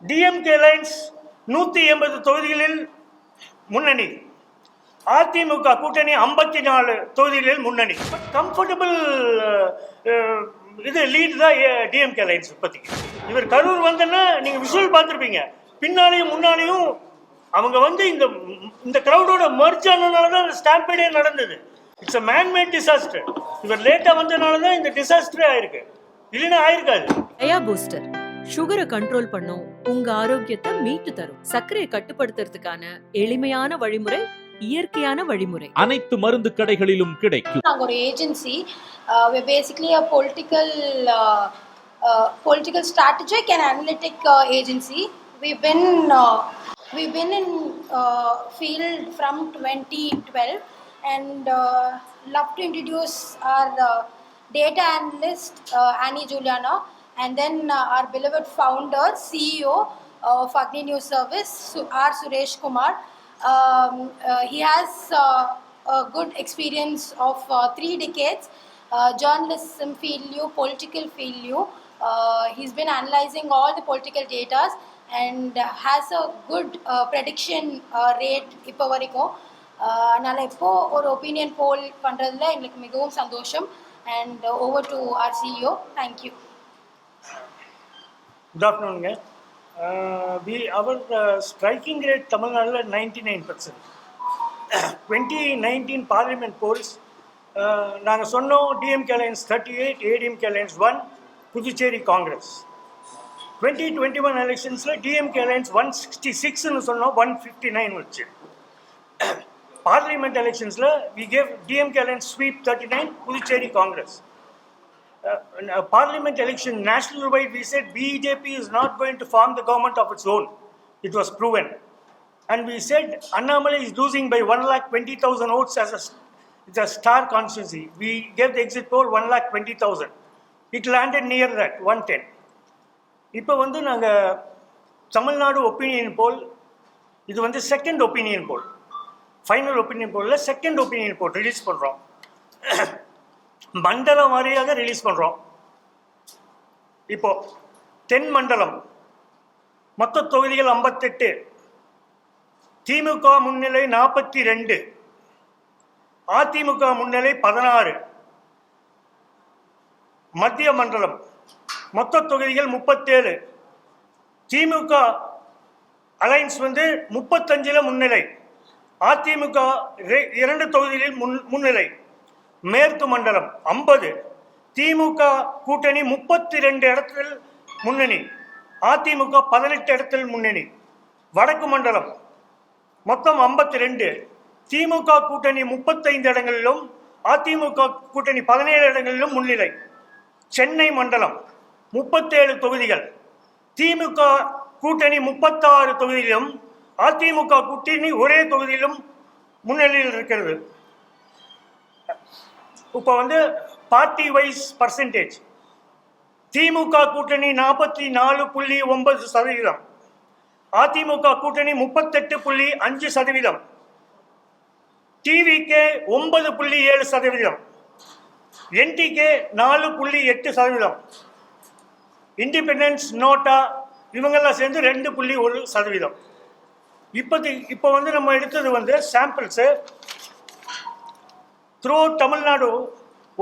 DMK lines 180 தொகுதிகளில் முன்னணி, அதிமுக கூட்டணி 54 தொகுதிகளில் முன்னணி. கம்ஃபர்டபுள் இது லீட் தான் டிஎம்கே லைன்ஸ் இப்போதைக்கு. இவர் கரூர் வந்தன்னா நீங்க விஷுவல் பார்த்துருப்பீங்க, பின்னாலையும் முன்னாலையும் அவங்க வந்து இந்த கிரௌடோட மர்ஜ் ஆனதுனால தான் ஸ்டாம்பீடே நடந்தது. It's a man-made disaster. இவர் லேட்டா வந்ததுனால தான் இந்த டிசாஸ்டரே ஆயிருக்கு, இல்லைன்னா ஆயிருக்காது. அயா பூஸ்டர் சுகரை கண்ட்ரோல் பண்ணும், உங்க ஆரோக்கியத்தை மீட்டு தரும். சர்க்கரையை கட்டுப்படுத்துறதுக்கான எளிமையான வழிமுறை, இயற்கையான வழிமுறை. அனைத்து மருந்து கடைகளிலும் கிடைக்கும். நாங்க ஒரு agency, we're basically a political strategic and analytic agency. We've been in field from 2012 and love to introduce our data analyst Annie Juliana, and then our beloved founder, CEO of Agni News Service, R. Suresh Kumar. He has a good experience of 3 decades, journalism field, political field. He's been analyzing all the political data and has a good prediction rate இப்போ வரைக்கும். அதனால் இப்போ ஒரு opinion போல் பண்ணுறதுல எங்களுக்கு மிகவும் சந்தோஷம். And over to our CEO. Thank you. Good ஆஃப்டர்நூனுங்க. அவர் ஸ்ட்ரைக்கிங் ரேட் தமிழ்நாட்டில் 99%. 2019 பார்லிமெண்ட் போல்ஸ் நாங்கள் சொன்னோம் DMK alliance 38, ADMK alliance 1, Puducherry Congress. 2021 எலெக்ஷன்ஸில் டிஎம்கே லைன்ஸ் 166ன்னு சொன்னோம், 159 வச்சு. பார்லிமெண்ட் எலெக்ஷன்ஸில் we gave DMK alliance sweep 39, Puducherry Congress. Parliament election national wide, we said BJP is not going to form the government of its own. It was proven. And we said Annamalai is losing by 1,20,000 votes as it's a star constituency. We gave the exit poll 1,20,000. It landed near that, 110. இப்போ வந்து நாங்கள் Tamil Nadu opinion poll, இது வந்து second opinion poll, final opinion போலில் second opinion poll release பண்ணுறோம். மண்டலம் வாரியாக release பண்ணுறோம். இப்போ தென் மண்டலம் மொத்த தொகுதிகள் 58, திமுக முன்னிலை 42, அதிமுக முன்னிலை 16. மத்திய மண்டலம் மொத்த தொகுதிகள் 37, திமுக அலைன்ஸ் வந்து 35 முன்னிலை, அதிமுக 2 தொகுதிகளில் முன்னிலை. மேற்கு மண்டலம் 50, திமுக கூட்டணி 32 இடத்தில் முன்னணி, அதிமுக 18 இடத்தில் முன்னணி. வடக்கு மண்டலம் மொத்தம் 52, திமுக கூட்டணி 35 இடங்களிலும் அதிமுக கூட்டணி 17 இடங்களிலும் முன்னிலை. சென்னை மண்டலம் 37 தொகுதிகள், திமுக கூட்டணி 36 தொகுதியிலும் அதிமுக கூட்டணி ஒரே தொகுதியிலும் முன்னிலையில் இருக்கிறது. இப்போ வந்து பார்ட்டி வைஸ் பர்சன்டேஜ், திமுக கூட்டணி 44.9%, அதிமுக கூட்டணி 38.5%, டிவிகே 9.7%, என்டிகே 4.8%, இண்டிபெண்டன்ஸ், நோட்டா இவங்கெல்லாம் சேர்ந்து 2.1%. இப்போ வந்து நம்ம எடுத்தது வந்து சாம்பிள்ஸு த்ரூ தமிழ்நாடு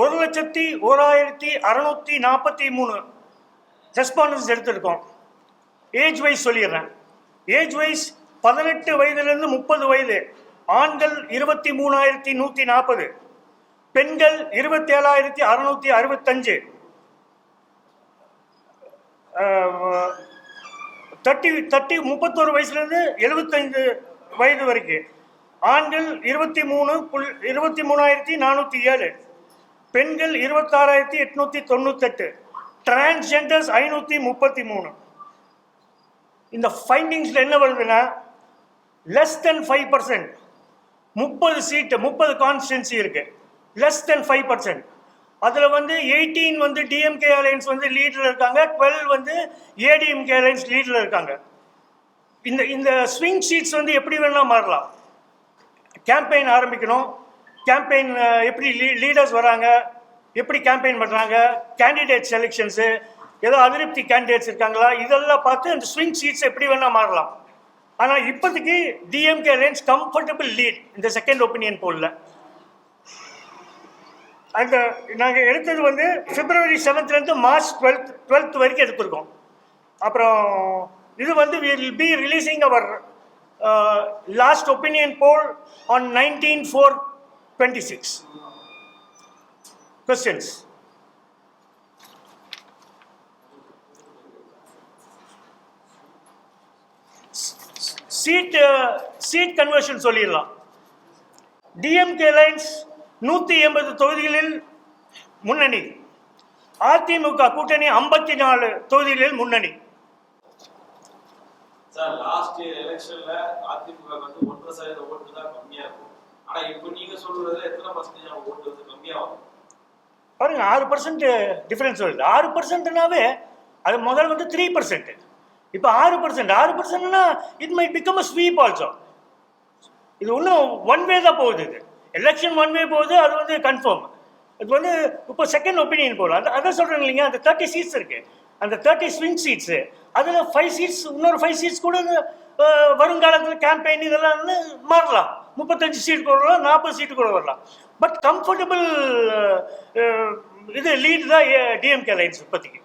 1,01,643 ரெஸ்பாண்டன்ஸ் எடுத்திருக்கோம். ஏஜ் வைஸ் சொல்லிடுறேன். ஏஜ் வைஸ் 18 வயதிலிருந்து 30 வயது, ஆண்கள் 23,140, பெண்கள் 27,665, 31 வயசுலேருந்து 75 வயது வரைக்கும், ஆண்கள் 23,407, பெண்கள் 26,898, டிரான்ஸ்ஜெண்டர்ஸ் 533. இந்த ஃபைண்டிங்ஸில் என்ன வருதுன்னா, லெஸ் தென் 5%, 30 சீட்டு, 30 கான்ஸ்டிடன்சி இருக்கு, லெஸ் தென் 5%. அதில் வந்து 18 வந்து டிஎம்கே அலையன்ஸ் வந்து லீடில் இருக்காங்க, 12 வந்து ஏடிஎம்கே அலையன்ஸ் லீடில் இருக்காங்க. இந்த ஸ்விங் சீட்ஸ் வந்து எப்படி வேணால் மாறலாம். கேம்பெயின் ஆரம்பிக்கணும், கேம்பெயின் எப்படி லீடர்ஸ் வராங்க, எப்படி கேம்பெயின் பண்ணுறாங்க, கேண்டிடேட் செலெக்ஷன்ஸு, ஏதோ அதிருப்தி கேண்டிடேட்ஸ் இருக்காங்களா, இதெல்லாம் பார்த்து அந்த ஸ்விங் சீட்ஸ் எப்படி வேணால் மாறலாம். ஆனால் இப்போதைக்கு டிஎம்கே அலையன்ஸ் கம்ஃபர்டபுள் லீட் இந்த செகண்ட் ஒப்பீனியன் போலில். அந்த நாங்கள் எடுத்தது வந்து February 7th March 12th வரைக்கும் எடுத்திருக்கோம். அப்புறம் இது வந்து we will be releasing our last opinion poll on 19/4/26. Questions? Seat conversion சொல்லிடலாம். டிஎம்கே அலையன்ஸ் 180 தொகுதிகளில் முன்னணி, அதிமுக கூட்டணி 54 தொகுதிகளில் முன்னணி. சார் லாஸ்ட் எலெக்ஷன்ல அதிமுக வந்து 1% ஓட்டு தான் கம்மியா இருக்கும். ஆனா இப்போ நீங்க சொல்றதுல எத்தனை பர்சன்டேஜ் ஓட்டு வந்து கம்மியாகும் பாருங்க, 6% டிஃபரன்ஸ் வருது. 6%னாவே அது முதல்ல வந்து 3%, இப்போ 6%. 6%னா it might become a sweep also. இது இன்னும் ஒன் வே தான் போகுது. இது எலெக்ஷன் ஒன் வே போகுது, அது வந்து கன்ஃபார்ம். இது வந்து இப்போ செகண்ட் ஒப்பீனியன் போகலாம். அதான் சொல்கிறேங்க இல்லைங்க, அந்த 30 சீட்ஸ் இருக்குது, அந்த 30 ஸ்விங் சீட்ஸு, அதில் 5 சீட்ஸ், இன்னொரு 5 சீட்ஸ் கூட வருங்காலத்தில் கேம்பெயின் இதெல்லாம் மாறலாம். 35 சீட் கூட வரலாம், 40 சீட்டு கூட வரலாம். பட் கம்ஃபர்டபுள் இது லீட் தான் டிஎம்கே அலையன்ஸ் இப்போதைக்கு.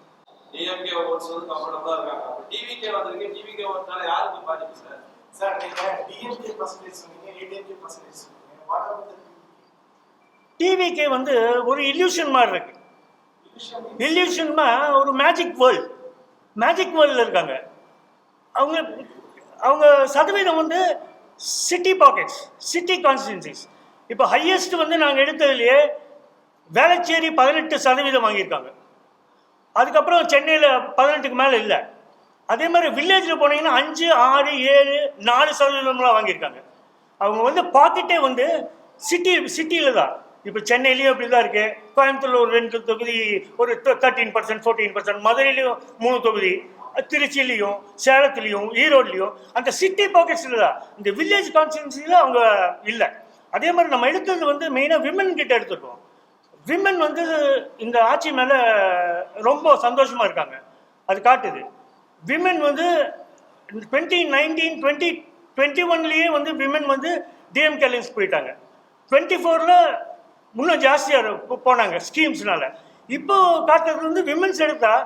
டிஎம்கே ஓட்ஸ் வந்து கம்ஃபர்டபுளா இருக்காங்க. டிவிகே வந்திருக்கு, டிவிகே ஓட்னால யாருக்கு பாதிப்பு சார்? சார் நீங்க டிஎம்கே பர்சன்டேஜ் சொன்னீங்க, ஏடிஎம்கே பர்சன்டேஜ் சொன்னீங்க. வாட் ஆர் தி டிவிகே வந்து ஒரு இல்யூஷன் மாதிரி இருக்கு. இல்யூஷன்னா ஒரு மேஜிக் வேர்ல்டில் இருக்காங்க. அவங்க சதவீதம் வந்து சிட்டி பாக்கெட்ஸ், சிட்டி கான்ஸ்டிடுவன்சிஸ். இப்போ ஹையஸ்ட் வந்து நாங்கள் எடுத்ததுலேயே வேளச்சேரி 18% வாங்கியிருக்காங்க. அதுக்கப்புறம் சென்னையில் 18க்கு மேலே இல்லை. அதே மாதிரி வில்லேஜில் போனீங்கன்னா 5, 6, 7, 4% வாங்கியிருக்காங்க. அவங்க வந்து பாக்கெட்டே வந்து சிட்டியில் தான். இப்போ சென்னையிலையும் அப்படி தான் இருக்குது, கோயம்புத்தூரில் ஒரு 2 தொகுதி ஒரு 13%, 14%, மதுரையிலையும் 3 தொகுதி, திருச்சியிலையும் சேலத்துலேயும் ஈரோட்லேயும் அந்த சிட்டி பாக்கெட்ஸில் தான். இந்த வில்லேஜ் கான்ஸ்டிடுவன்சியில் அவங்க இல்லை. அதே மாதிரி நம்ம எடுத்தது வந்து மெயினாக விமன் கிட்ட எடுத்துருக்கோம். விமன் வந்து இந்த ஆட்சி மேலே ரொம்ப சந்தோஷமாக இருக்காங்க, அது காட்டுது. விமன் வந்து 2019, 2021 வந்து விமன் வந்து டிஎம்கே அலையன்ஸ் போயிட்டாங்க. 24ல் இன்னும் ஜாஸ்தியாக போனாங்க ஸ்கீம்ஸ்னால. இப்போ காட்டுறது வந்து விமன்ஸ் எடுத்தால்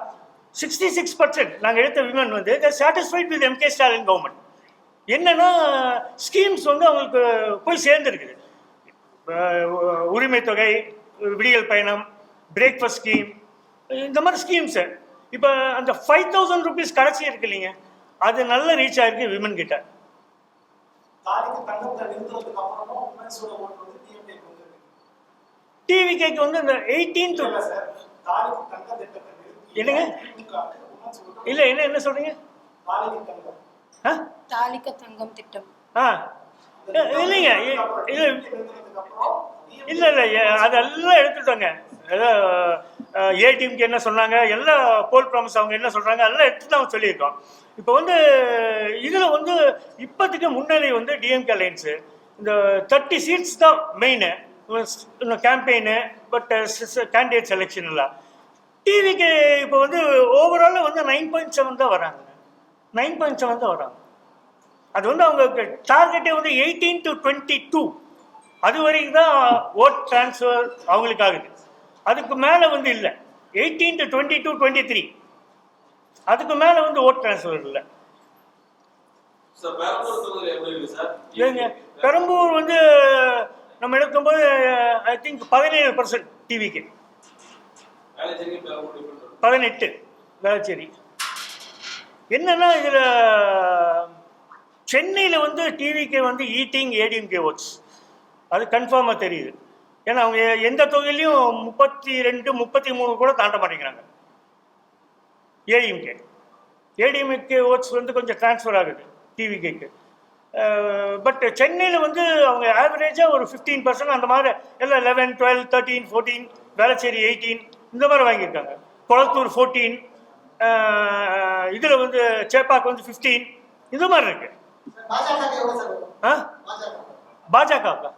66% நாங்கள் எடுத்த விமன் வந்து satisfied with MK Stalin government. என்னன்னா ஸ்கீம்ஸ் வந்து அவங்களுக்கு போய் சேர்ந்துருக்குது. உரிமை தொகை, விடியல் பயணம், பிரேக்ஃபாஸ்ட் ஸ்கீம், இந்த மாதிரி ஸ்கீம்ஸு. இப்போ அந்த 5000 rupees கடைசி இருக்கு இல்லைங்க, அது நல்ல ரீச் ஆயிருக்கு விமன் கிட்ட. டிவிகேக்கு வந்து இந்த 18 to என்னங்க இல்லை என்ன சொல்றீங்க? தாலிக தங்கம் திட்டம். இல்லைங்க, இல்லை அதெல்லாம் எடுத்துட்டாங்க. ஏடிஎம்கே என்ன சொன்னாங்க, எல்லா போல் ப்ராமிஸ் அவங்க என்ன சொல்கிறாங்க எல்லாம் எடுத்து தான் சொல்லியிருக்கோம். இப்போ வந்து இதில் வந்து இப்போதைக்கு முன்னணி வந்து டிஎம்கே அலையன்ஸு. இந்த 30 சீட்ஸ் தான் main campaign. But candidate selection இல்லை. டிவிக்கு இப்போ வந்து ஓவராலாக வந்து 9.7 தான் வராங்க. 9.7 தான் வராங்க. அது வந்து அவங்க டார்கெட்டே வந்து 18 to 22 அது வரைக்கும் தான் ஓட் டிரான்ஸ்ஃபர் அவங்களுக்கு ஆகுது. அதுக்கு மேலே வந்து இல்லை. 18 to 22, 23 அதுக்கு மேலே வந்து ஓட் டிரான்ஸ்ஃபர் இல்லை. இல்லைங்க, பெரம்பூர் வந்து நம்ம எடுக்கும்போது ஐ திங்க் 17% டிவிக்கு, 18 வேளச்சேரி. என்னன்னா இதில் சென்னையில் வந்து டிவிக்கு வந்து ஈட்டிங் ஏடிஎம்கே ஓட்ஸ், அது கன்ஃபார்மாக தெரியுது. ஏன்னா அவங்க எந்த தொகையிலையும் 32, 33 கூட தாண்ட மாட்டேங்கிறாங்க. ஏடிஎம்கே ஓட்ஸ் வந்து கொஞ்சம் ட்ரான்ஸ்ஃபர் ஆகுது டிவிகேக்கு. பட் சென்னையில் வந்து அவங்க ஆவரேஜாக ஒரு 15% அந்த மாதிரி எல்லாம் 11, 12, 13, 14, வேளச்சேரி 18 இந்த மாதிரி வாங்கியிருக்காங்க. கொளத்தூர் 14, இதில் வந்து சேப்பாக்கு வந்து 15 இந்த மாதிரி இருக்கு. பாஜகவுக்கு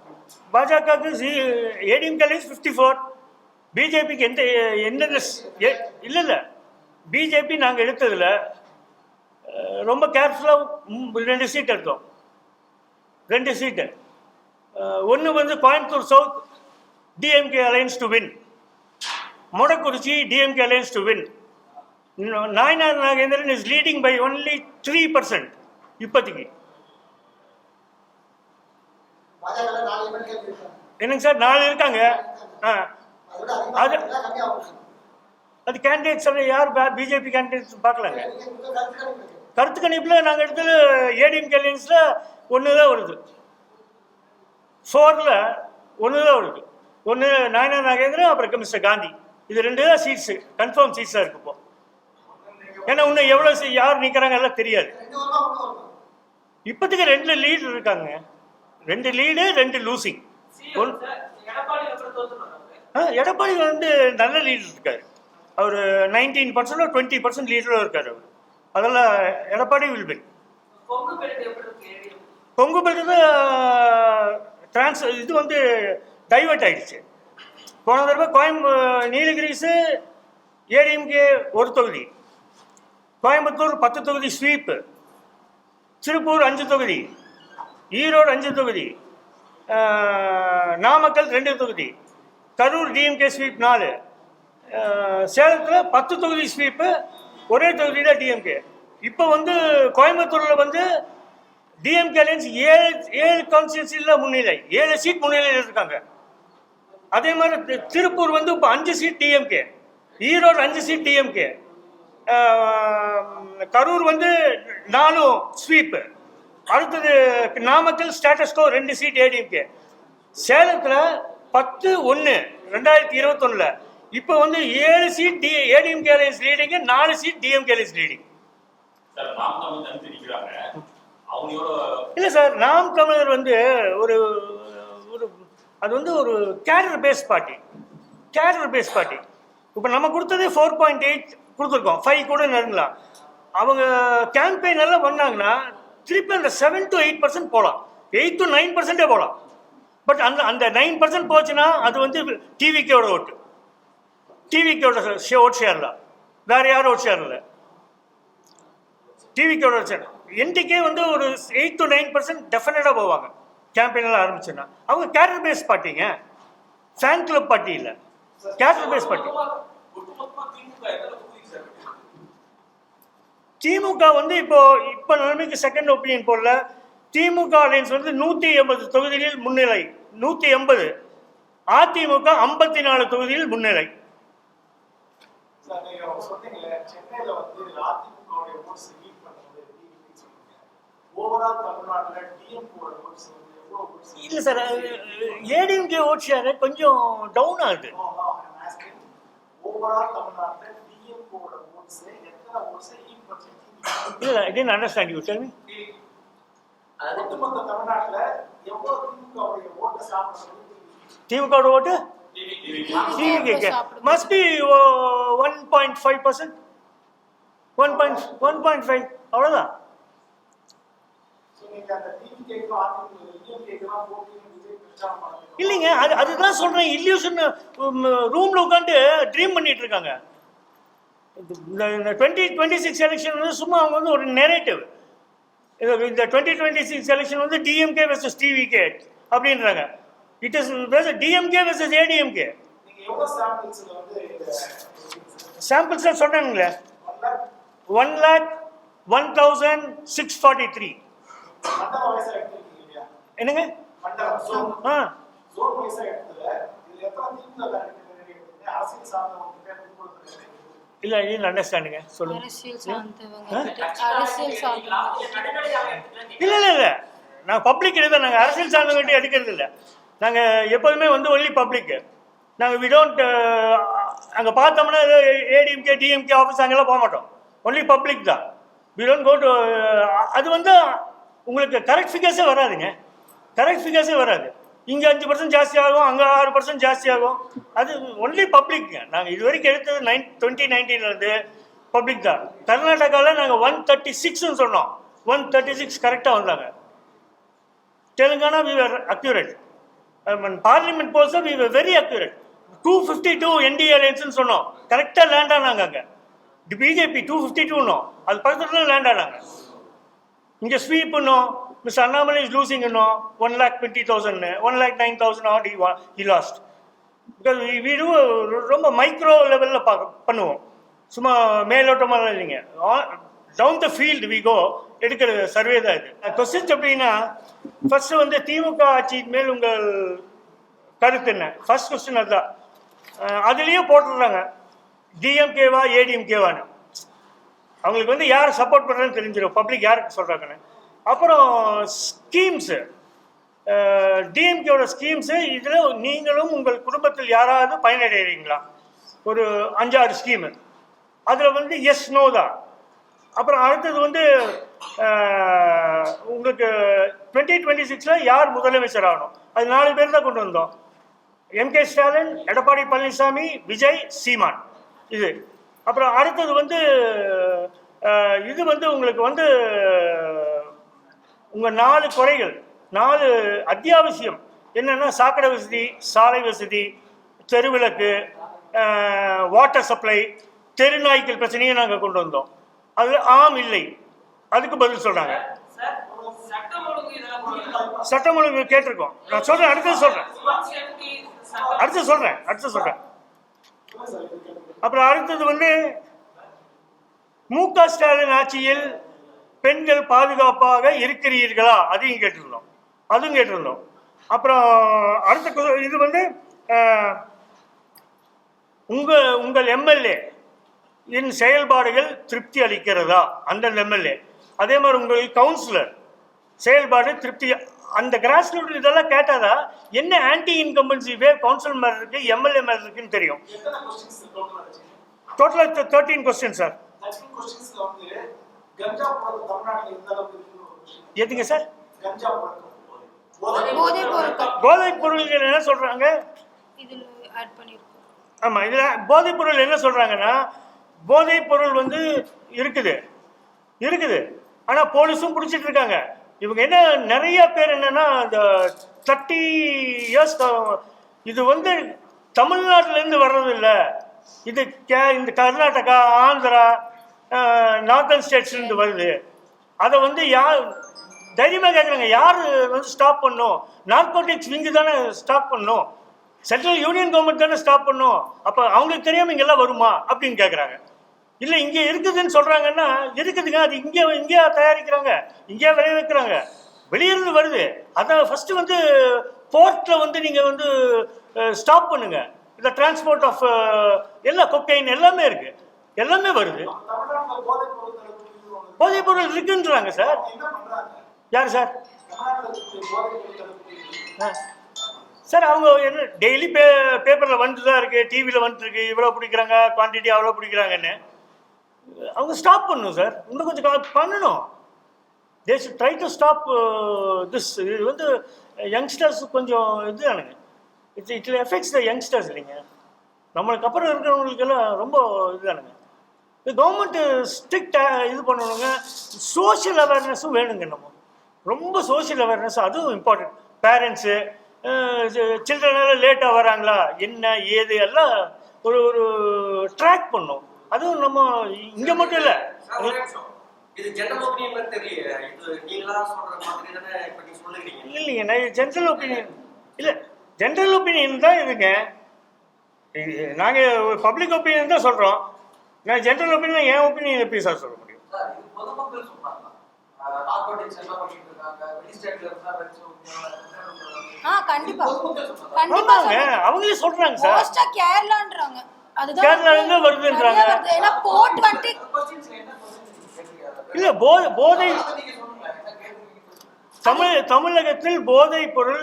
ஏடிஎம்கே 54, பிஜேபிக்கு எந்த இல்லை பிஜேபி நாங்கள் எடுத்ததில் ரொம்ப கேர்ஃபுல்லாக 2 சீட் எடுத்தோம். 2 சீட்டு. ஒன்று வந்து Coimbatore south DMK alliance to win, Modakkurichi DMK alliance to win. Nainar Nagendran is leading by only 3% இப்போதைக்கு. என்னங்க சார் 4 இருக்காங்க. அது அது கேண்டிடேட்ஸ் யார் பிஜேபி கேண்டிடேட்ஸ் பார்க்கலாங்க. கருத்து கணிப்பில் நாங்கள் எடுத்தது ஏடிஎம்கே அலையன்ஸில் 1 தான் வருது, 4ல் 1 தான் வருது. 1 நாயனார் நாகேந்திரன், அப்புறம் மிஸ்டர் காந்தி. இது 2 தான் சீட்ஸு, கன்ஃபார்ம் சீட்ஸாக இருக்கு இப்போ. ஏன்னா இன்னும் எவ்வளோ யார் நிற்கிறாங்க எல்லாம் தெரியாது. இப்போதைக்கு 2 லீடர் இருக்காங்க, 2 லீடு 2 லூசிங். எடப்பாடி வந்து நல்ல லீடர் இருக்காரு. அவர் 19% 20% லீடரும் இருக்கார் அவர். அதெல்லாம் Edappadi will win. Kongu belt இது வந்து டைவர்ட் ஆயிடுச்சு. போன தடவை நீலகிரிஸு ஏடிஎம்கே 1 தொகுதி, கோயம்புத்தூர் 10 தொகுதி ஸ்வீப்பு, திருப்பூர் 5 தொகுதி, ஈரோடு 5 தொகுதி, நாமக்கல் 2 தொகுதி, கரூர் டிஎம்கே ஸ்வீப் 4, சேலத்தில் 10 தொகுதி ஸ்வீப்பு, ஒரே தொகுதி தான் டிஎம்கே. இப்போ வந்து கோயம்புத்தூரில் வந்து டிஎம்கே அலையன்ஸ் 7 கான்ஸ்டியூன்சியில் முன்னிலை, 7 சீட் முன்னிலையில் இருக்காங்க. அதே மாதிரி திருப்பூர் வந்து இப்போ 5 சீட் டிஎம்கே, ஈரோடு 5 சீட் டிஎம்கே, கரூர் வந்து 4 ஸ்வீப்பு. அடுத்தது நாமக்கல் ஸ்டேட்டஸ்கோ 2 சீட் ஏடிஎம்கே. சேலத்தில் 10-1 2021. இப்போ வந்து 7 seat ADMK alliance leading, 4 seat DMK alliance leading. இல்லை சார், நாம் தமிழர் வந்து ஒரு ஒரு அது வந்து ஒரு cadre base party, cadre base party. இப்போ நம்ம கொடுத்ததே 4.8 கொடுத்துருக்கோம், 5 கூட நெருங்கலாம். அவங்க கேம்பெயின் எல்லாம் பண்ணாங்கன்னா திருப்பி அந்த 7 to 8% போகலாம், 8 to 9% போகலாம். பட் அந்த 9% போச்சுன்னா அது வந்து டிவிக்கோட ஓட்டு, டிவிக்கோட ஓட் ஷேர் தான், வேற யாரும் ஓட் ஷேர் இல்லை. டிவிக்கோட ஓட் ஷேர். என்டிகே வந்து ஒரு 8 to 9% டெஃபினட்டாக போவாங்க கேம்பெயினெல்லாம் ஆரம்பிச்சுன்னா. அவங்க கேடர் பேஸ் பார்ட்டிங்க, ஃபேன் கிளப் பார்ட்டி இல்லை, கேடர் பேஸ் பார்ட்டி. திமுக வந்து இப்போ நிலைமைக்கு செகண்ட் ஒப்பீனியன் போடல. திமுக அலையன்ஸ் வந்து 180 தொகுதிகளில் முன்னிலை, 180. அதிமுக 54 தொகுதியில் முன்னிலை. இல்ல சார், ஏடிஎம்கே ஓட் ஷேர் கொஞ்சம் டவுன் ஆகுது. இல்ல, I didn't understand you. Tell me. திமுக ஓட்டு must be 1.5%, 1.5 அவ்வளவுதான். இல்லைங்க, அதுதான் சொல்றேன். இல்யூஷன் ரூம்ல உட்காந்து ட்ரீம் பண்ணிட்டு இருக்காங்க. இந்த 2026 எலெக்ஷன் வந்து சும்மா அவங்க வந்து ஒரு நெரேட்டிவ். இந்த 2026 எலெக்ஷன் வந்து டிஎம்கே வெர்சஸ் டிவிகே அப்படின்றாங்க. It is DMK versus ADMK. Samples சொன்னாங்களே, 1,01,643. என்னங்க? இல்ல, இல்ல அண்டர்ஸ்டாண்டிங்க, சொல்லுங்க. இல்ல இல்ல இல்ல, நாங்கள் பப்ளிக் எடுத்தோம். நாங்கள் அரசியல் சார்ந்தவங்கள்ட்ட எடுக்கிறது இல்லை. நாங்கள் எப்போதுமே வந்து ஒன்லி பப்ளிக். நாங்கள் வி டோன்ட் அங்கே பார்த்தோம்னா ஏடிஎம்கே டிஎம்கே ஆஃபீஸ் அங்கெல்லாம் போக மாட்டோம். ஒன்லி பப்ளிக் தான். We don't go to. அது வந்து உங்களுக்கு கரெக்ட் ஃபிகர்ஸே வராதுங்க, கரெக்ட் ஃபிகர்ஸே வராது. இங்கே 5% ஜாஸ்தி ஆகும், அங்கே 6% ஜாஸ்தி ஆகும். அது ஒன்லி பப்ளிக்ங்க. நாங்கள் இது வரைக்கும் எடுத்தது 2019 பப்ளிக் தான். கர்நாடகாவில் நாங்கள் 136ன்னு சொன்னோம், 136 கரெக்டாக வந்தாங்க. Telangana we were accurate. Parliament polls we were very accurate. 252 NDA அலையன்ஸ்னு சொன்னோம், கரெக்டாக லேண்ட் ஆனாங்க. அங்கே பிஜேபி 252 அது பக்கத்துல லேண்ட் ஆனாங்க. இங்கே ஸ்வீப் இன்னும் மிஸ்டர் அண்ணாமலை இஸ் லூசிங் இன்னும் 1,20,000 1,09,000 at he lost because we do ரொம்ப மைக்ரோ லெவலில் பண்ணுவோம், சும்மா மேலோட்டமாக இல்லைங்க. Down the field we go எடுக்கிற சர்வே தான் இது. கொஸ்டின்ஸ் எப்படின்னா, ஃபர்ஸ்ட் வந்து திமுக ஆட்சியின் மேல் உங்கள் கருத்து என்ன, ஃபர்ஸ்ட் கொஸ்டின் அதுதான். அதுலேயே போட்டுடுறாங்க டிஎம்கேவா ஏடிஎம்கேவான்னு. அவங்களுக்கு வந்து யார் சப்போர்ட் பண்ணுறதுன்னு தெரிஞ்சிடும், பப்ளிக் யாருக்கு சொல்கிறாங்கன்னு. அப்புறம் ஸ்கீம்ஸு, டிஎம்கேவோட ஸ்கீம்ஸு, இதில் நீங்களும் உங்கள் குடும்பத்தில் யாராவது பயனடைகிறீங்களா, ஒரு 5-6 ஸ்கீமு, அதில் வந்து எஸ் நோ தான். அப்புறம் அடுத்தது வந்து உங்களுக்கு 2026 யார் முதலமைச்சர் ஆகணும், அது 4 பேர் தான் கொண்டு வந்தோம். எம்கே ஸ்டாலின், எடப்பாடி பழனிசாமி, விஜய், சீமான் இது. அப்புறம் அடுத்தது வந்து இது வந்து உங்களுக்கு வந்து உங்கள் 4 குறைகள், 4 அத்தியாவசியம் என்னென்னா சாக்கடை வசதி, சாலை வசதி, தெருவிளக்கு, வாட்டர் சப்ளை, தெருநாய்க்கள் பிரச்சனையை நாங்கள் கொண்டு வந்தோம். அது ஆம் இல்லை, அதுக்கு பதில் சொல்கிறாங்க. சட்டம் ஒழுங்கு கேட்டிருக்கோம், நான் சொல்கிறேன், அடுத்தது சொல்கிறேன். அப்புறம் அடுத்தது வந்து மு.க. ஸ்டாலின் ஆட்சியில் பெண்கள் பாதுகாப்பாக இருக்கிறீர்களா, அதுவும் கேட்டிருந்தோம். அப்புறம் அடுத்த இது வந்து உங்கள் எம்எல்ஏ இன் செயல்பாடுகள் திருப்தி அளிக்கிறதா, அந்த எம்எல்ஏ. அதே மாதிரி உங்கள் கவுன்சிலர் செயல்பாடு திருப்தி, அந்த கிராஸ் ரூட் இதெல்லாம் கேட்டாதா என்ன ஆன்டி இன்கம்பன்சி வேவ் கவுன்சில் மேல இருக்கு, எம்எல்ஏ மேல இருக்குன்னு தெரியும். டோட்டலா 13 கொஸ்டின் சார். எதுங்க சார்? போதைப் பொருள்கள் என்ன சொல்றாங்க? ஆமா, இதுல போதைப் பொருள் என்ன சொல்றாங்கன்னா, போதைப் பொருள் வந்து இருக்குது, ஆனா போலீஸும் பிடிச்சிட்டு இருக்காங்க. இவங்க என்ன நிறைய பேர் என்னன்னா, இந்த 30 இயர்ஸ் இது வந்து தமிழ்நாட்டிலேருந்து வர்றது இல்லை, இது இந்த கர்நாடகா, ஆந்திரா, நார்த்தன் ஸ்டேட்ஸ்லேருந்து வருது. அதை வந்து யார் தைரியமாக கேட்குறாங்க, யார் வந்து ஸ்டாப் பண்ணும்? நார்கோட்டிக்ஸ் விங்கு தானே ஸ்டாப் பண்ணும், சென்ட்ரல் யூனியன் கவர்மெண்ட் தானே ஸ்டாப் பண்ணும். அப்போ அவங்களுக்கு தெரியாமல் இங்கெல்லாம் வருமா அப்படின்னு கேட்குறாங்க. இல்லை இங்கே இருக்குதுன்னு சொல்கிறாங்கன்னா, இருக்குதுங்க, அது இங்கே தயாரிக்கிறாங்க, இங்கே விளைவிக்கிறாங்க, வெளியிருந்து வருது. அதை ஃபஸ்ட்டு வந்து போர்ட்டில் வந்து நீங்கள் வந்து ஸ்டாப் பண்ணுங்க. இந்த டிரான்ஸ்போர்ட் ஆஃப் எல்லா கொக்கைன் எல்லாமே இருக்குது, எல்லாமே வருது. போதைப் பொருள் இருக்குன்றாங்க சார். யார் சார்? சார் அவங்க என்ன டெய்லி பேப்பரில் வந்துட்டு தான் இருக்குது, டிவியில் வந்துட்டு இருக்கு, இவ்வளோ பிடிக்கிறாங்க குவான்டிட்டி, அவ்வளோ பிடிக்கிறாங்கன்னு. அவங்க ஸ்டாப் பண்ணணும் சார், இன்னும் கொஞ்சம் பண்ணணும். They should try to stop this. இது வந்து யங்ஸ்டர்ஸ் கொஞ்சம் இதுதானுங்க, இட் எஃபெக்ட்ஸ் த யங்ஸ்டர்ஸ் இல்லைங்க, நம்மளுக்கு அப்புறம் இருக்கிறவங்களுக்கெல்லாம் ரொம்ப இதுதானுங்க. இந்த கவர்மெண்ட்டு ஸ்ட்ரிக்டாக இது பண்ணணுங்க. சோஷியல் அவேர்னஸும் வேணுங்க, நம்ம ரொம்ப சோஷியல் அவேர்னஸ் அதுவும் இம்பார்ட்டன்ட். பேரண்ட்ஸு சில்ட்ரனெல்லாம் லேட்டாக வராங்களா, என்ன ஏது எல்லாம் ஒரு ட்ராக் பண்ணும். அதுவும் நம்ம இங்கே மட்டும் இல்லை, இல்லைங்க, நான் ஜென்ரல் ஒப்பீனியன் இல்லை, ஜென்ரல் ஒப்பீனியன் தான் இதுங்க. நாங்கள் பப்ளிக் ஒப்பீனியன் தான் சொல்கிறோம். நான் ஜென்ரல் ஒப்பீனியன், என் ஒப்பீனியன் எப்படி சார் சொல்ல முடியும்? அவங்களே சொல்றாங்க சார், கேரளான்றாங்க, அதுதான் கேரளால வருதுன்றாங்க. ஏன்னா போர்ட் வந்து இல்ல போதை தமிழகத்தில் போதை பொருள்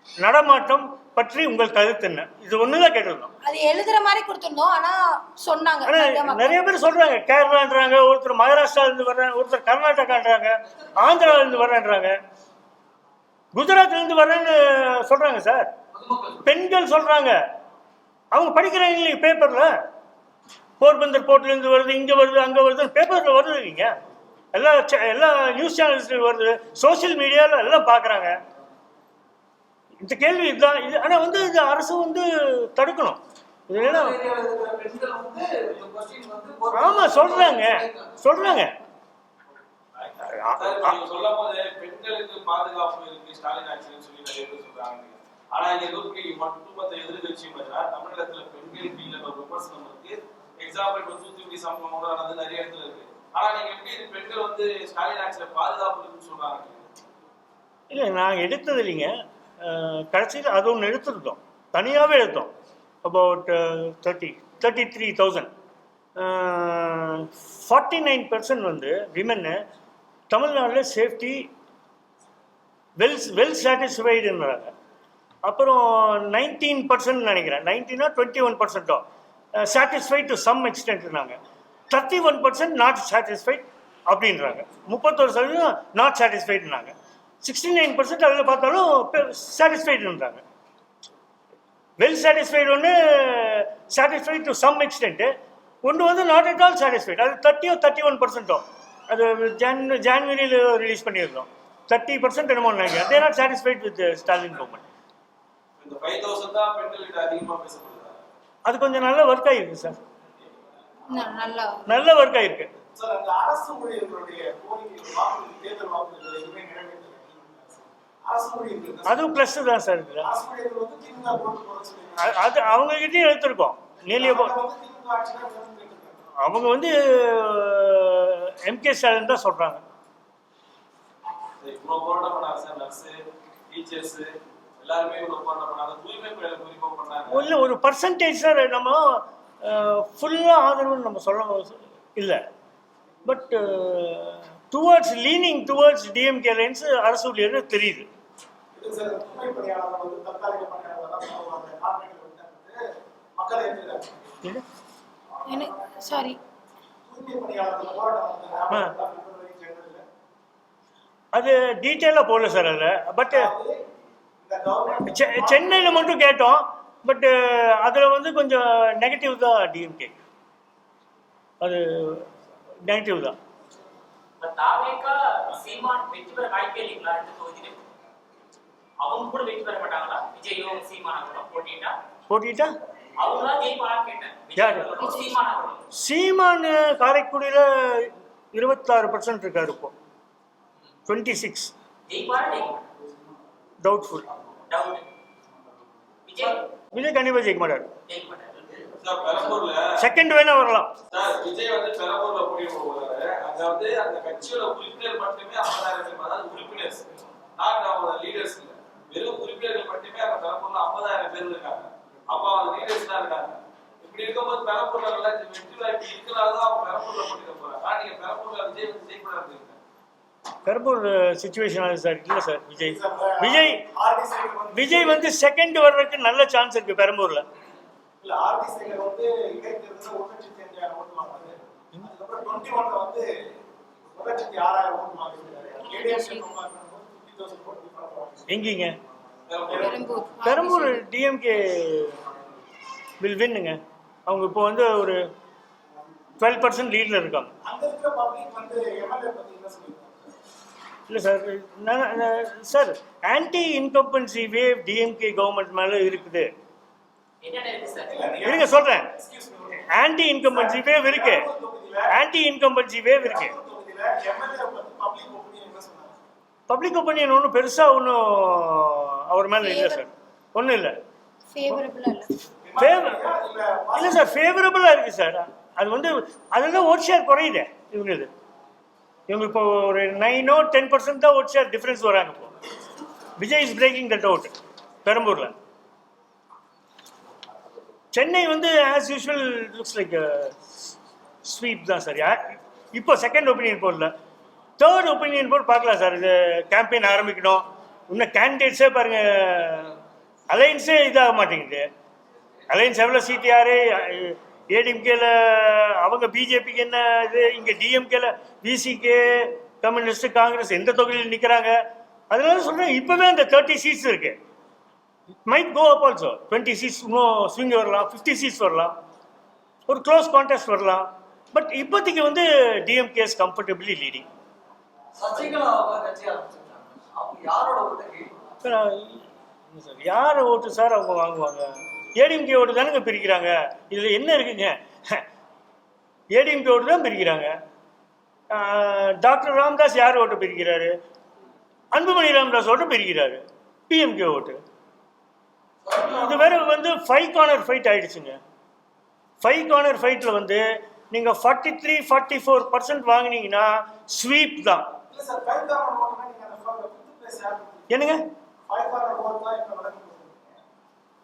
நடமாட்டம் பற்றி உங்கள் கருத்து என்ன? இது ஒண்ணுதான் கேட்டிருந்தோம். அது எழுதுற மாதிரி கொடுத்திருந்தோம், ஆனா சொன்னாங்க நிறைய பேர் சொல்றாங்க, கேரளான்றாங்க, ஒருத்தர் மகாராஷ்டிரால இருந்து வர்றேன், ஒருத்தர் கர்நாடகான்றாங்க, ஆந்திரால இருந்து வர்றேன்றாங்க, குஜராத்ல இருந்து வர்றேன்னு சொல்றாங்க சார். பெண்கள் சொல்றாங்க, அவங்க படிக்கிறாங்க இல்லைங்க பேப்பர்ல, போர்பந்தர் போர்ட்ல இருந்து வருது, இங்க வருது, அங்க வருது, பேப்பர்ல வருது இல்லைங்க, எல்லா நியூஸ் சேனல்ஸ்ல வருது, சோசியல் மீடியால எல்லாம் பாக்குறாங்க. இந்த கேள்வி இதுதான் இது. ஆனால் வந்து இந்த அரசு வந்து தடுக்கணும். இது என்ன ஏரியால இருக்கிற பெண்கள் வந்து இந்த கொஸ்டின் வந்து ஆமா சொல்றாங்க சொல்றாங்க சார், நீங்க சொல்லும் போது பெண்களுக்கு பாதுகாப்பு இருக்கு ஸ்டாலின் ஆட்சின்னு சொல்லி நிறைய பேர் சொல்றாங்க. ஆனா இங்க இருக்கக்கூடிய ஒட்டுமொத்த எதிர்கட்சி பார்த்தா தமிழகத்துல பெண்களுக்கு இல்லைன்ற ஒரு விமர்சனம் இருக்கு. எக்ஸாம்பிள் இப்போ தூத்துக்குடி சம்பவம் கூட நடந்து நிறைய இடத்துல இருக்கு. ஆனா நீங்க எப்படி இது பெண்கள் வந்து ஸ்டாலின் ஆட்சியில பாதுகாப்பு இருக்குன்னு சொல்றாங்க? இல்லை நான் எடுத்தது இல்லைங்க. கடைசியில் அது ஒன்று எடுத்துருந்தோம், தனியாகவே எடுத்தோம். அபவுட் 33,000 49% வந்து விமன்னு தமிழ்நாட்டில் சேஃப்டி வெல் சாட்டிஸ்ஃபைடுன்றாங்க. அப்புறம் 19% நினைக்கிறேன், 21% சாட்டிஸ்ஃபைட் டு சம் எக்ஸ்டென்ட்னாங்க. 31% நாட் சாட்டிஸ்ஃபைட் அப்படின்றாங்க. 31% நாட் சாட்டிஸ்ஃபைடுனாங்க. 69% அதில் பார்த்தாலும் சாட்டிஸ்ஃபைடுன்றாங்க. வெல் சாட்டிஸ்ஃபைடு ஒன்று, சாட்டிஸ்ஃபைட் டு சம் எக்ஸ்டென்ட்டு ஒன்று வந்து நாட் அட் ஆல் சாட்டிஸ்ஃபைட். அது 31%. அது ஜான்வரியில் ரிலீஸ் பண்ணியிருந்தோம். 30% என்னமோ நினைக்கிறேன். தேர் not satisfied with Stalin government. இந்த 5,000 தான் பெண்கள்கிட்ட அதிகமா பேசப்படுதா? அது கொஞ்சம் நல்ல ஒர்க் ஆகிருக்கு சார், நல்லா நல்ல ஒர்க் ஆகிருக்கு. சார் அந்த அரசு ஊழியர்களுடைய கோரிக்கை வாக்குறுதி தேர்தல் வாக்குறுதிகள் எதுவுமே நிறைவேற்றல. அரசு ஊழியர்கள் அதுவும் ப்ளஸ் தான் சார் இதில். அரசு ஊழியர்கள் வந்து திமுக போட்டு போட சொல்லியிருக்காங்க. அது அவங்ககிட்டயும் எடுத்திருக்கோம். நேலிய வந்து திமுக ஆட்சி தான் வேணும்னு கேட்டிருக்காங்க. அவங்க வந்து எம்கே ஸ்டாலின் தான் சொல்கிறாங்க. இவ்வளவு போராட்டம் பண்ணாங்க சார், நர்ஸ், டீச்சர்ஸ் எல்லாருமே இவ்வளவு போராட்டம் பண்ணாங்க. தூய்மை பணியாளர் குறிப்பா பண்ணாங்க. இல்லை ஒரு பர்சன்டேஜ் சார் நம்ம ஃபுல்லாக ஆதரவுன்னு நம்ம சொல்ல இல்லை. But leaning towards DMK lines அரசு ஊழியர்கள் தெரியுது. இது சார் தூய்மை பணியாளர்கள் வந்து தற்காலிக பணியாளர்கள் தான் சொல்லுவாங்க. கார்பரேட் வந்து மக்கள் ஏற்றுக்கிறாங்க. சாரி தூய்மை பணியாளர்கள் போராட்டம் பிப்ரவரி ஜனவரியில் அது டீட்டெயிலாக போடல சார் அதில். பட்டு இந்த கவர்மெண்ட் சென்னையில் மட்டும் கேட்டோம். பட்டு அதில் வந்து கொஞ்சம் நெகட்டிவ் தான் டிஎம்கே. அது நெகட்டிவ் தான். தாவேக்கா சீமான் வெற்றி பெற வாய்ப்பே இல்லைங்களா? இந்த தொகுதியில அவங்க கூட வெற்றி பெற மாட்டாங்களா? விஜயும் சீமான் போட்டிட்டா அவங்க தான் ஜெயிப்பாங்கன்னு கேட்டேன். யாரு? சீமான் காரைக்குடியில் 26% இருக்காரு இப்போ. 26 ஜெயிப்பாரா? டவுட்ஃபுல். டவுட். விஜய் கண்டிப்பாக ஜெயிக்க மாட்டார். ஜெயிக்க மாட்டாரு. சார் பெரம்பூர்ல செகண்ட் வேணா வரலாம். சார் விஜய் வந்து பெரம்பூர்ல போட்டியிட போறாரு. அங்க வந்து அந்த கட்சியோட உறுப்பினர் மட்டுமே 50,000 பேர், அதாவது உறுப்பினர்ஸ், நாட் அவங்க லீடர்ஸ் இல்ல, வெறும் உறுப்பினர்கள் மட்டுமே அந்த பெரம்பூர்ல 50,000 பேர் இருக்காங்க. அப்ப அவங்க லீடர்ஸ் தான் இருக்காங்க. இப்படி இருக்கும்போது பெரம்பூர்ல வெற்றி வாய்ப்பு இருக்கிறாதான் அவங்க பெரம்பூர்ல போட்டியிட போறாங்க. ஆனா நீங்க பெரம்பூர்ல விஜய் வந்து ஜெயிக்கூடாது. பெரம்பூர் சுச்சுவேஷன் சார் இல்லை சார். ஆர்டி விஜய் வந்து செகண்ட் வர்றதுக்கு நல்ல சான்ஸ் இருக்கு பெரம்பூர்ல. இல்ல ஆர்டி சைடுல வந்து இடைத்தேர்தல்ல 1,05,000 ஓட்டு வாங்குது. அதுக்கப்புறம் 21ல வந்து 1,06,000 ஓட்டு வாங்கிருக்காரு. ஏடிஎம்கே கம்பேர் 50,000 ஓட்டு டிஃபரன்ஸ் வாங்குது. எங்கீங்க? பெரம்பூர் பெரம்பூர் டிஎம்கே வில் வின்னுங்க. அவங்க இப்போ வந்து ஒரு 12% லீட்ல இருக்காங்க. அங்க இருக்கிற பப்ளிக் வந்து எம்எல்ஏ பத்தி என்ன சொல்லிருக்காங்க? இல்லை sir anti incumbency wave DMK government மேலே இருக்குது. என்னென்ன இருக்கு சார்? இருங்க சொல்கிறேன். Excuse me. Anti incumbency wave இருக்கு. ஆன்டி இன்கம்பன்சி வேவ் இருக்கு. தொகுதியில எம்எல்ஏ பத்தி பப்ளிக் ஒப்பீனியன் என்ன சொன்னாங்க? பப்ளிக் ஒப்பீனியன் ஒன்றும் பெருசாக ஒன்றும் அவர் மேலே இல்லை சார். ஒன்றும் இல்லை. ஃபேவரபிளா இல்ல. இல்லை சார், ஃபேவரபுளாக இருக்குது சார். அது வந்து அதில் ஓட் ஷேர் குறையுது இவங்க இப்போ ஒரு 9-10% தான் ஓட் ஷேர் டிஃப்ரென்ஸ் வராங்க. இப்போ Vijay is breaking that out பெரம்பூரில். சென்னை வந்து as usual looks like sweep தான் சார். இப்போ செகண்ட் ஒப்பீனியன் போடல, தேர்ட் ஒப்பீனியன் போர்டு பார்க்கலாம் சார். இது கேம்பெயின் ஆரம்பிக்கணும். இன்னும் கேண்டிடேட்ஸே பாருங்கள், அலைன்ஸே இதாக மாட்டேங்குது. அலைன்ஸ் எவ்வளோ சீட் யார்? ஏடிஎம்கேல அவங்க பிஜேபிக்கு என்ன இது, இங்கே டிஎம்கேல விசிகே, கம்யூனிஸ்ட், காங்கிரஸ் எந்த தொகுதியில் நிற்கிறாங்க. அதனால சொல்கிறேன், இப்போவே அந்த 30 seats இருக்கு. Might go up also. 20 seats இன்னும் ஸ்விங் வரலாம், 50 seats வரலாம், ஒரு க்ளோஸ் கான்டெஸ்ட் வரலாம். பட் இப்போதைக்கு வந்து DMK is comfortably leading. Sasikala கட்சி ஆரம்பிச்சிருக்காங்க. அவங்க யாரோட ஓட்டு சார் யார் ஓட்டு சார் அவங்க வாங்குவாங்க? ஏடிஎம்கே ஓட்டு தானுங்க பிரிக்கிறாங்க. இதில் என்ன இருக்குங்க? ஏடிஎம்கே ஓட்டு தான் பிரிக்கிறாங்க. டாக்டர் ராமதாஸ் யார் ஓட்டு பிரிக்கிறாரு? அன்புமணி ராமதாஸ் ஓட்டு பிரிக்கிறாரு. பிஎம்கே ஓட்டு. இது வேற வந்து 5 கார்னர் ஃபைட் ஆயிடுச்சுங்க. 5 கார்னர் ஃபைட்டில் வந்து நீங்கள் 43-44% வாங்கினீங்கன்னா ஸ்வீப் தான். இல்ல சார் 5 கார்னர் ஓட்டுனா நீங்க அந்த 5th பிளேஸ் யாருக்கு? என்னங்க 5 கார்னர் ஓட்டு தான் இப்ப நடக்குது.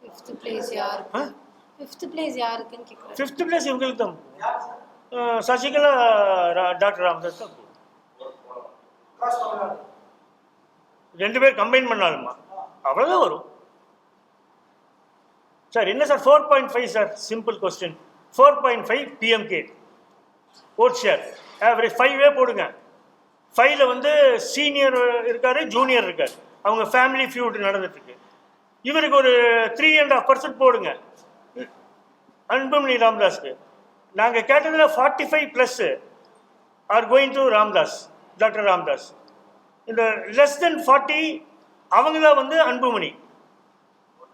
5th place யாருக்கு? 5th place யாருக்குன்னு கேக்குறேன். 5th பிளேஸ் இவங்களுக்கு தான். யார் சார்? சசிகலா டாக்டர் ராமதாஸ் தான். கிராஸ் தமிழ்நாடு. 2 பேர் கம்பைன் பண்ணாலுமா அவ்வளோதான் வரும் சார். என்ன sir 4.5 sir? Simple question. 4.5 PMK vote share average 5 போடுங்க. 5ல் வந்து சீனியர் இருக்காரு, ஜூனியர் இருக்காரு, அவங்க ஃபேமிலி ஃபியூட் நடந்துட்டு இருக்கு. இவருக்கு ஒரு 3.5% போடுங்க அன்புமணி ராமதாஸ்க்கு. நாங்கள் கேட்டதில் 45+ are going to Ramadoss, doctor Ramadoss. இந்த லெஸ் தென் 40 அவங்க தான் வந்து அன்புமணி.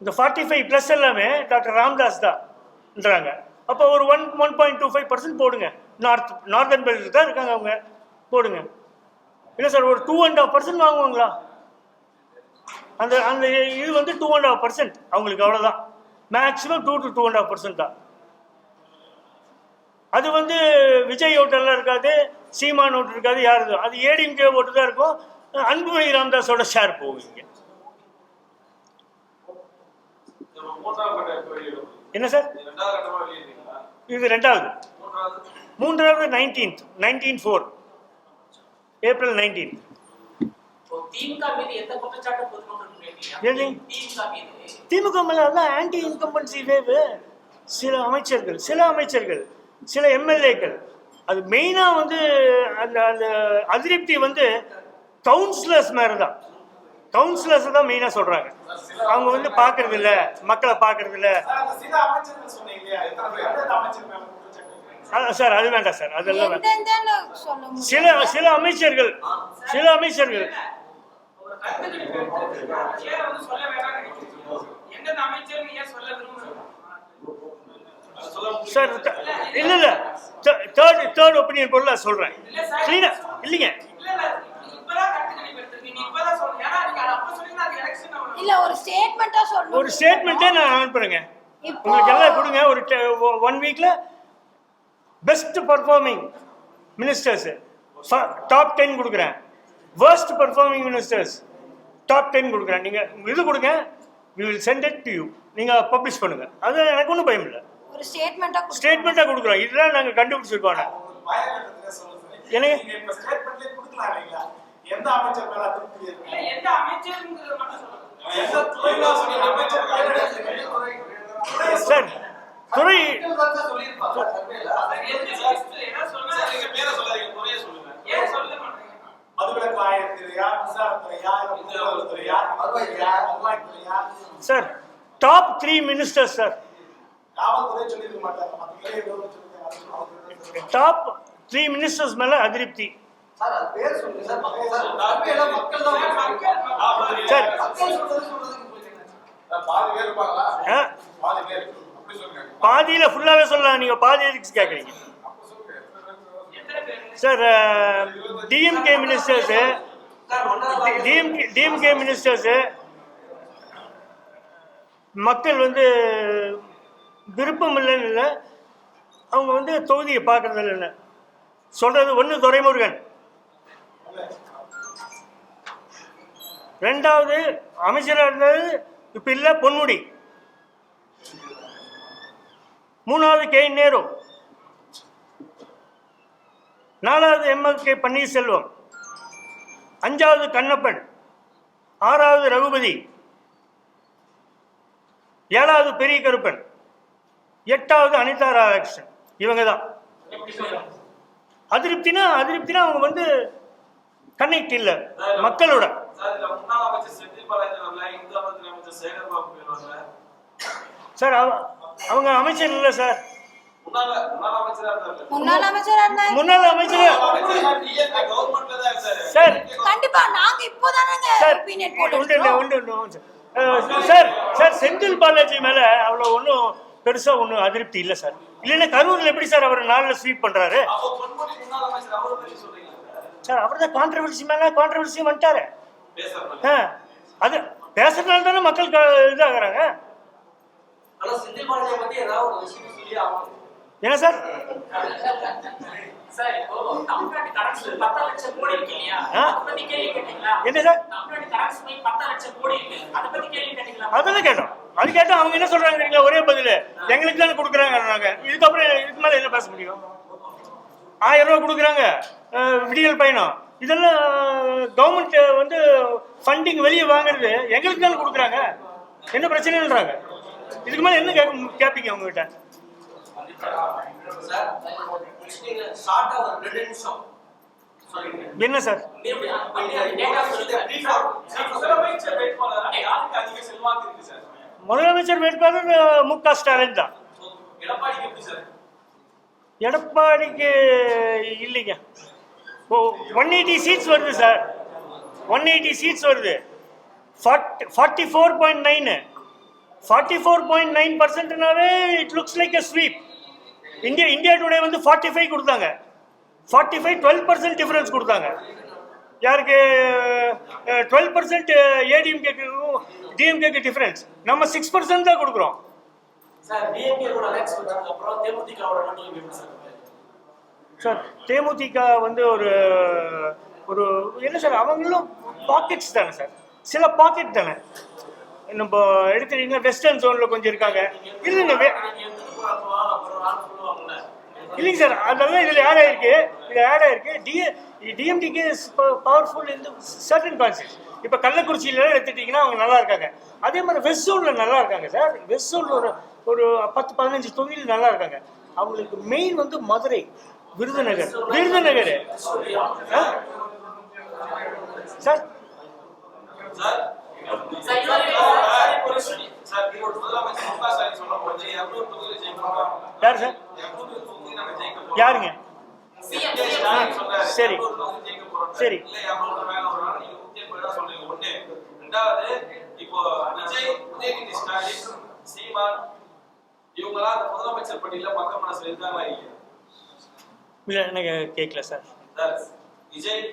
இந்த 45+ எல்லாமே டாக்டர் ராமதாஸ் தான்ன்றாங்க. அப்போ ஒரு 1.25% போடுங்க. நார்தன் பெல்ட் தான் இருக்காங்க அவங்க, போடுங்க. இல்லை சார் ஒரு 2.5% வாங்குவாங்களா? அந்த அந்த இது வந்து 2.5% அவங்களுக்கு, அவ்வளோதான். மேக்ஸிமம் 2 to 2.5% தான். அது வந்து விஜய் ஓட்டெல்லாம் இருக்காது, சீமான் ஓட்டு இருக்காது, யாரு அது ஏடிஎம்கே ஓட்டு தான் இருக்கும். அன்புமணி ராமதாஸோட ஷேர் போவீங்க. என்ன சார் இது? 2வது. 3வது 19/4 ஏப்ரல் 19. திமுக மீது எந்த குற்றச்சாட்டு பொதுமக்கள் முன்வைக்கலையா? எது? திமுக மீது. திமுக மேல ஆன்டி இன்கம்பன்சி வேவ். சில அமைச்சர்கள் சில எம்எல்ஏக்கள், அது மெயினாக வந்து அந்த அந்த அதிருப்தி வந்து கவுன்சிலர்ஸ் மேலே தான். கவுன்சிலர்ஸ் தான் மெயினாக சொல்கிறாங்க. அவங்க வந்து பார்க்கறது இல்லை, மக்களை பார்க்கறது இல்லை. சார் அந்த சில அமைச்சர்கள் சொன்னீங்க இல்லையா? எந்த அமைச்சர் மேல குற்றச்சாட்டு? சார் அது வேண்டாம் சார், அதெல்லாம் வேண்டாம். எந்தெந்தன்னு சொல்ல முடியும். சில அமைச்சர்கள் ஒரு கருத்துக்கணிப்பு எடுத்து ஏன் வந்து சொல்ல வேண்டாம்னு நினைக்கிறீங்க? எந்தெந்த அமைச்சர்னு ஏன் சொல்ல விரும்புறீங்க? சார் இல்லை தேர்ட் ஒப்பீனியன் பொருளை சொல்கிறேன். கிளீனா இல்லைங்க. இல்ல ஒரு ஸ்டேட்மெண்டா சொல்லணும். ஒரு ஸ்டேட்மெண்ட்டே நான் அனுப்புறேங்க. உங்களுக்கு எல்லாம் கொடுங்க. ஒரு 1 வீக்ல பெஸ்ட் பர்ஃபார்மிங் மினிஸ்டர்ஸ் டாப் 10 கொடுக்குறேன். worst performing ministers டாப் 10 கொடுக்குறேன். நீங்கள் இது கொடுங்க, we will send it to you. நீங்கள் பப்ளிஷ் பண்ணுங்க. அது எனக்கு ஒன்றும் பயம் இல்லை. ஒரு ஸ்டேட்மெண்ட்டாக கொடுக்குறோம். இதுதான் நாங்கள் கண்டுபிடிச்சிருக்கோம். எனக்கு நீங்க இப்ப ஸ்டேட்மெண்ட்லயே கொடுக்கலாம் இல்லையா? எந்த அமைச்சர் மேல அதிருப்தி இருக்கு? இல்ல எந்த அமைச்சர்ங்கிறத மட்டும் சொல்லுங்க. எந்த துறையில சொன்ன அமைச்சர் சார் துறை சொல்லிருப்பாங்க சர்வேல. என்ன சொல்லுங்க, நீங்க பேரை சொல்லாதீங்க, துறையை சொல்லுங்க. ஏன் சொல்ல மாட்டீங்க? மதுவிலக்கு ஆயத்துறையா, மின்சாரத்துறையா, போக்குவரத்துறையா, வருவாய்த்துறையா? Sir top 3 ministers sir. காவல்துறை சொல்லிருக்க மாட்டாங்க, மத்தவங்களே ஏதோ சொல்லிருக்காங்க. டாப் 3 மினிஸ்டர்ஸ் மேல அதிருப்தி. சார் அது பேர் சொல்லுங்க சார். சர்வேல மக்கள் தான் சார் பாதி பேர் இருப்பாங்களா? ஆ, பாதி பேர் அப்படி சொல்லுங்க. பாதியில ஃபுல்லாவே சொல்லலாம். நீங்க பாதி எதுக்கு கேட்குறீங்க? சார் டிஎம்கே மினிஸ்டர்ஸ் மக்கள் வந்து விருப்பம் இல்லைன்னு இல்லை, அவங்க வந்து தொகுதியை பார்க்கறது இல்லைன்னு சொல்றது. ஒன்று துரைமுருகன், 2வது அமைச்சராக இருந்தது இப்போ இல்லை பொன்முடி, 3வது கே நேரு, 4வது எம்எல்கே பன்னீர்செல்வம், 5வது கண்ணப்பன், 6வது ரகுபதி, 7வது பெரிய கருப்பன், 8வது அனிதா ராதாகிருஷ்ணன். இவங்க தான் அதிருப்தினா அவங்க வந்து கனெக்ட் இல்லை மக்களோட. முன்னாள் அமைச்சர் செந்தில் பாலாஜி வரல, இந்து அமைச்சர் சேகர் பாபு பேர் வரல. சார் அவங்க அமைச்சர் இல்லை சார். முன்னாள் அமைச்சரா இருந்தாரு. முன்னாள் அமைச்சரா இருந்தாரு. முன்னாள் அமைச்சர் கவர்மெண்ட்ல தான் இருந்தாரு. சார் கண்டிப்பா நாங்க இப்போதானங்க சார் ஒபினியன் உண்டு போடுறோம். உண்டு சார் செந்தில் பாலாஜி மேலே அவ்வளோ ஒன்றும் பெருசாக ஒன்றும் அதிருப்தி இல்லை சார். இல்லைன்னா கரூரில் எப்படி சார் அவர் நாளில் ஸ்வீப் பண்ணுறாரு சார்? அவர் தான் கான்ட்ரவர்சி மேலே கான்ட்ரவர்சி வந்துட்டாரு. அது பேசுறதுனால தானே மக்கள் இதாகிறாங்க. என்ன சார்? சார் இப்போ தமிழ்நாட்டு கரன்சி 10 லட்சம் கோடி இருக்கு இல்லையா, அத பத்தி கேள்வி கேட்டீங்களா? என்ன சார்? தமிழ்நாட்டு கரன்சி 10 லட்சம் கோடி இருக்கு, அத பத்தி கேள்வி கேட்டீங்களா? அதெல்லாம் கேட்டோம். அது கேட்டோம். அவங்க என்ன சொல்றாங்க? ஒரே பதில், எங்களுக்கு தானே கொடுக்குறாங்க. இதுக்கப்புறம் இதுக்கு மேலே என்ன பேச முடியும்? 1000 ரூபா கொடுக்குறாங்க விடியல் பயணம். இதெல்லாம் கவர்மெண்ட் வந்து ஃபண்டிங் வெளியே வாங்குறது எங்களுக்கு தானே கொடுக்குறாங்க. என்ன பிரச்சனைன்றாங்க. இதுக்கு மேலே என்ன கேட்பீங்க உங்ககிட்ட? என்ன சார்? முதலமைச்சர் வேட்பாளர் மு.க. ஸ்டாலின் தான். எடப்பாடிக்கு இல்லைங்க. 180 சீட்ஸ் வருது சார். 180 சீட்ஸ் வருது. 44.9 44.9%னாவே it looks like a sweep. India today வந்து 45 கொடுத்தாங்க. 45 12% டிஃபரன்ஸ் கொடுத்தாங்க. யாருக்கு? 12% ஏடிஎம்கேக்கும் டிஎம்கேக்கு டிஃபரன்ஸ். நம்ம 6% தான் கொடுக்குறோம் சார். தேமுதிக வந்து ஒரு ஒரு என்ன சார், அவங்களும் பாக்கெட்ஸ் தானே சார், சில பாக்கெட் தானே. நம்ம எடுத்துட்டீங்கன்னா வெஸ்டர்ன் ஜோன்ல கொஞ்சம் இருக்காங்க. இல்லைங்க இல்லைங்க சார், அதெல்லாம் இதில் ஆட் ஆயிருக்கு. டிஎம்டிகே இஸ் பவர்ஃபுல் இந்த சர்டன் கான்செப்ட்ஸ். இப்போ கள்ளக்குறிச்சியில எடுத்துட்டீங்கன்னா அவங்க நல்லா இருக்காங்க. அதே மாதிரி வெஸ்ட் ஜோனில் நல்லா இருக்காங்க சார். வெஸ்ட் ஜோனில் ஒரு 10-15 தொகுதியில் நல்லா இருக்காங்க. அவங்களுக்கு மெயின் வந்து மதுரை, விருதுநகர் சார். யார் சார்? யாருங்க? சரி சரி. இல்ல எனக்கு கேட்கல சார். விஜய்,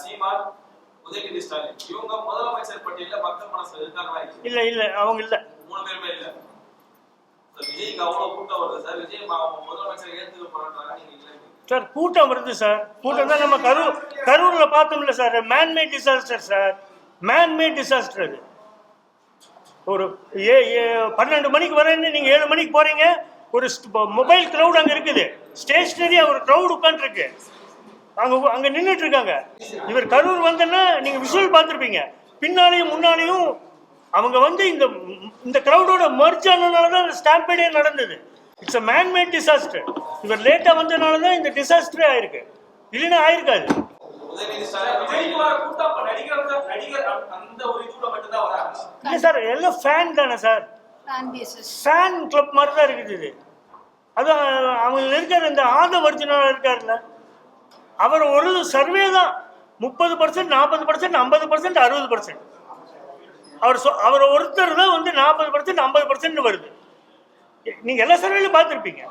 சீமான், உதயநிதி ஸ்டாலின் இவங்க முதலமைச்சர் பட்டியல மக்கள் மனசுல இருக்காங்களா? இல்ல அவங்க இல்ல. 3 பேருமே இல்ல. விஜய்க்கு அவ்வளவு கூட்டம் வருது சார். விஜய் முதலமைச்சர் ஏத்துக்க போறாங்க. நீங்க இல்ல சார். கூட்டம் வருது சார். கூட்டம் தான் நம்ம கரூர்ல பார்த்தோம்ல sir. Man-made disaster sir. Man-made disaster. அது ஒரு 12 மணிக்கு வரேன்னு நீங்க 7 மணிக்கு போறீங்க. ஒரு மொபைல் கிரௌட் அங்க இருக்குது. ஸ்டேஷனரியா ஒரு கிரௌட் உட்கார்ந்து இருக்கு. அங்க நின்றுட்டு இருக்காங்க. இவர் கரூர் வந்தன்னா நீங்க விஷுவல் பார்த்துருப்பீங்க. பின்னாலையும் முன்னாலையும் அவங்க வந்து இந்த கிரௌடோட மர்ஜ் ஆனதுனாலதான் ஸ்டாம்பேடே நடந்தது. It's a man-made disaster. இவர் லேட்டா வந்ததுனால தான் இந்த டிசாஸ்டரே ஆயிருக்கு. இல்லைன்னா ஆயிருக்காது. இல்ல சார், எல்லாம் ஃபேன் தானே சார். ஃபேன் கிளப் மாதிரி தான் இருக்குது இது. அதான் அவங்க இருக்கிற இந்த ஆதவர்ஜுனா இருக்காருல்ல, அவர் ஒரு சர்வே தான் 30%, 40%, 50%, 60%. அவர் ஒருத்தர் தான் வந்து 40%, 50% வருது. நீங்க எல்லா சர்வேலையும் பார்த்துருப்பீங்க.